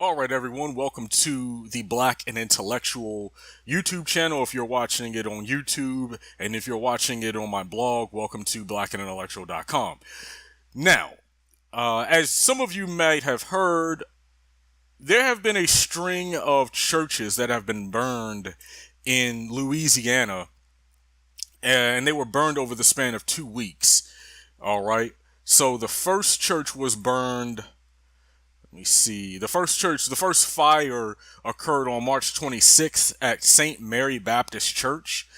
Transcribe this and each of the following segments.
All right, everyone, welcome to the Black and Intellectual YouTube channel. If you're watching it on YouTube, and if you're watching it on my blog, welcome to blackandintellectual.com. Now, as some of you might have heard, there have been a string of churches that have been burned in Louisiana, and they were burned over the span of 2 weeks. All right, so the first church was burned. Let me see. The first fire occurred on March 26th at St. Mary Baptist Church.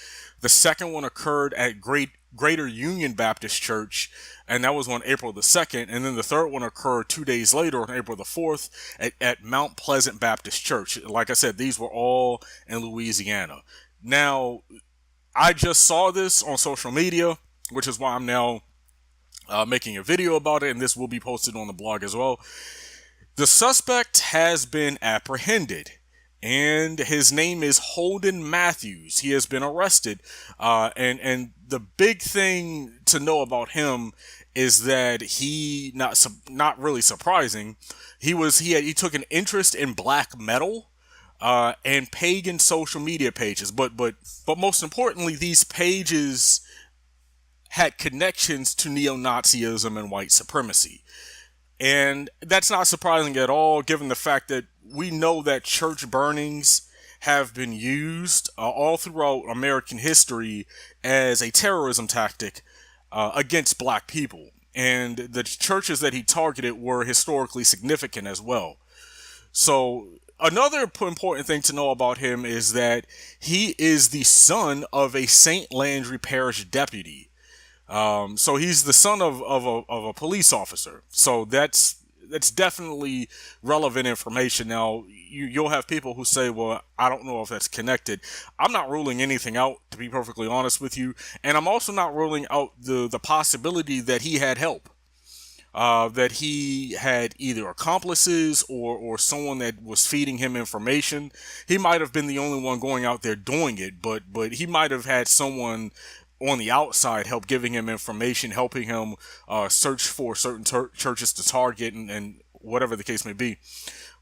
The second one occurred at Greater Union Baptist Church, and that was on April the 2nd. And then the third one occurred 2 days later on April the 4th at Mount Pleasant Baptist Church. Like I said, these were all in Louisiana. Now, I just saw this on social media, which is why I'm now making a video about it, and this will be posted on the blog as well. The suspect has been apprehended, and his name is Holden Matthews. He has been arrested, and the big thing to know about him is that he, not really surprising, he took an interest in black metal and pagan social media pages, but most importantly, these pages had connections to neo-Nazism and white supremacy. And that's not surprising at all, given the fact that we know that church burnings have been used all throughout American history as a terrorism tactic against black people. And the churches that he targeted were historically significant as well. So another important thing to know about him is that he is the son of a St. Landry Parish deputy. So he's the son of a police officer. So that's definitely relevant information. Now, you'll have people who say, well, I don't know if that's connected. I'm not ruling anything out, to be perfectly honest with you. And I'm also not ruling out the possibility that he had help. That he had either accomplices or someone that was feeding him information. He might have been the only one going out there doing it, but he might have had someone on the outside help giving him information, helping him search for certain churches to target and whatever the case may be.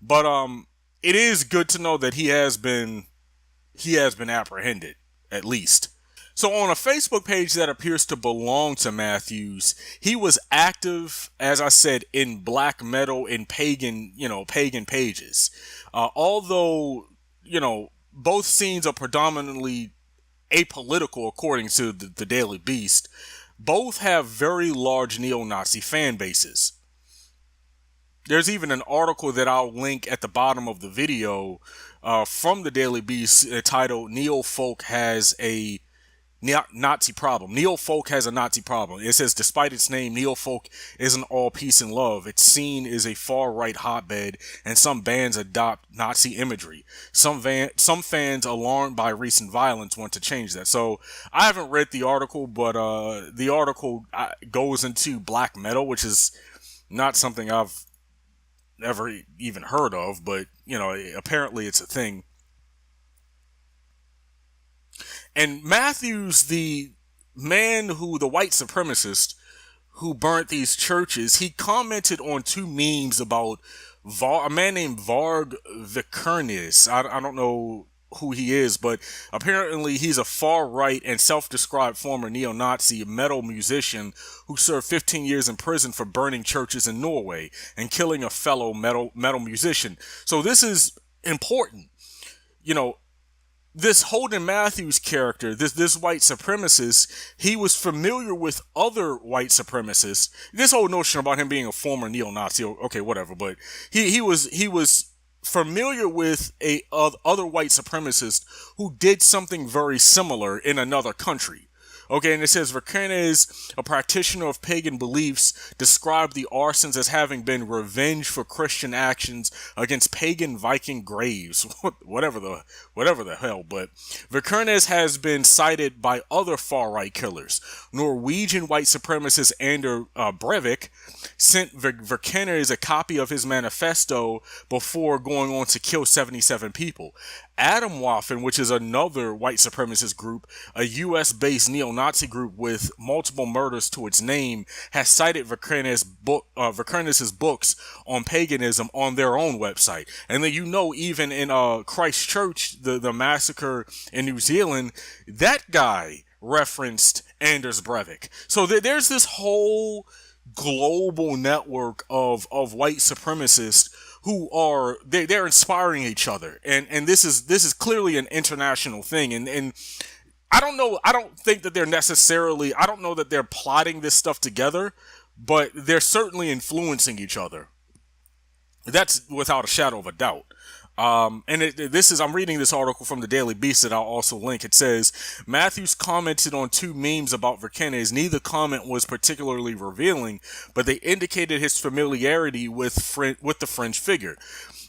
But it is good to know that he has been apprehended, at least. So on a Facebook page that appears to belong to Matthews, he was active, as I said, in black metal and pagan pages. Although, both scenes are predominantly apolitical, according to the Daily Beast, both have very large neo-Nazi fan bases. There's even an article that I'll link at the bottom of the video from the Daily Beast titled "Neo-Folk has a Nazi problem." Neo-Folk has a Nazi problem. It says, despite its name, Neo-Folk isn't all peace and love. Its scene is a far-right hotbed, and some bands adopt Nazi imagery. Some fans, alarmed by recent violence, want to change that. So I haven't read the article, but the article goes into black metal, which is not something I've ever even heard of, but apparently it's a thing. And Matthews, the white supremacist who burnt these churches, he commented on two memes about a man named Varg Vikernes. I don't know who he is, but apparently he's a far-right and self-described former neo-Nazi metal musician who served 15 years in prison for burning churches in Norway and killing a fellow metal musician. So this is important. This Holden Matthews character, this white supremacist, he was familiar with other white supremacists. This whole notion about him being a former neo-Nazi, okay, whatever, but he was familiar with other white supremacists who did something very similar in another country. Okay, and it says, Vikernes, a practitioner of pagan beliefs, described the arsons as having been revenge for Christian actions against pagan Viking graves. whatever the hell, but Vikernes has been cited by other far-right killers. Norwegian white supremacist Ander Breivik sent Vikernes a copy of his manifesto before going on to kill 77 people. Atomwaffen, which is another white supremacist group, a U.S.-based neo-Nazi neo-Nazi group with multiple murders to its name, has cited Vikernes' books on paganism on their own website. And then, even in Christchurch, the massacre in New Zealand, that guy referenced Anders Breivik. So there's this whole global network of white supremacists who are they're inspiring each other, and this is clearly an international thing, and I don't know, I don't think that I don't know that they're plotting this stuff together, but they're certainly influencing each other. That's without a shadow of a doubt. I'm reading this article from the Daily Beast that I'll also link. It says, Matthews commented on 2 memes about Vikernes. Neither comment was particularly revealing, but they indicated his familiarity with the fringe figure.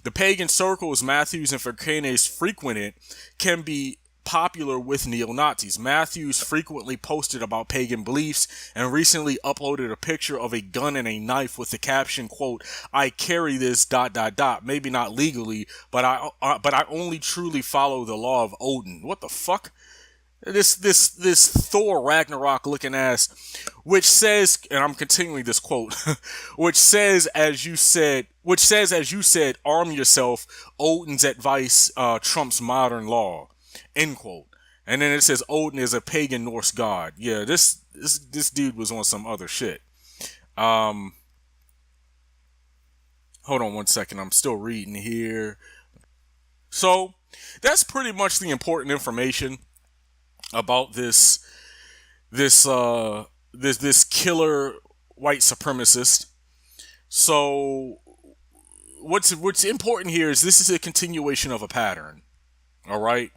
The pagan circles Matthews and Vikernes frequented can be popular with neo-Nazis. Matthews frequently posted about pagan beliefs and recently uploaded a picture of a gun and a knife with the caption, quote, "I carry this ... maybe not legally, but I only truly follow the law of Odin." What the fuck? This Thor Ragnarok looking ass, which says, and I'm continuing this quote, which says as you said, arm yourself, Odin's advice trumps modern law. End quote. And then it says Odin is a pagan Norse god. Yeah, this dude was on some other shit. Hold on one second. I'm still reading here. So that's pretty much the important information about this killer white supremacist. So what's important here is this is a continuation of a pattern. All right.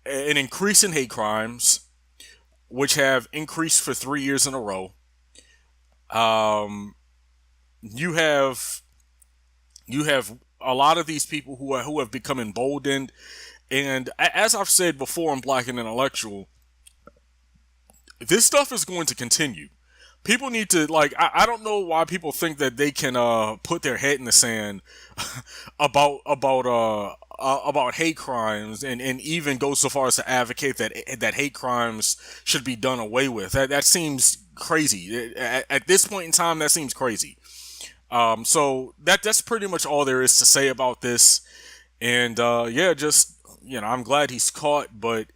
An increase in hate crimes, which have increased for 3 years in a row. You have a lot of these people who have become emboldened, and as I've said before on Black and Intellectual, this stuff is going to continue. People need to, I don't know why people think that they can put their head in the sand about hate crimes and even go so far as to advocate that hate crimes should be done away with. That seems crazy. At this point in time, that seems crazy. So that's pretty much all there is to say about this. And I'm glad he's caught, but.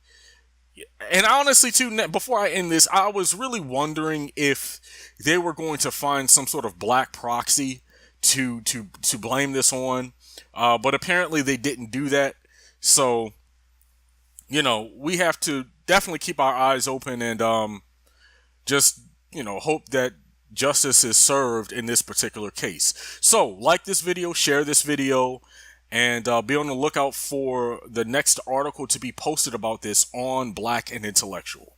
And honestly, too, before I end this, I was really wondering if they were going to find some sort of black proxy to blame this on, but apparently they didn't do that. So, we have to definitely keep our eyes open and just hope that justice is served in this particular case. So, like this video, share this video. And be on the lookout for the next article to be posted about this on Black and Intellectual.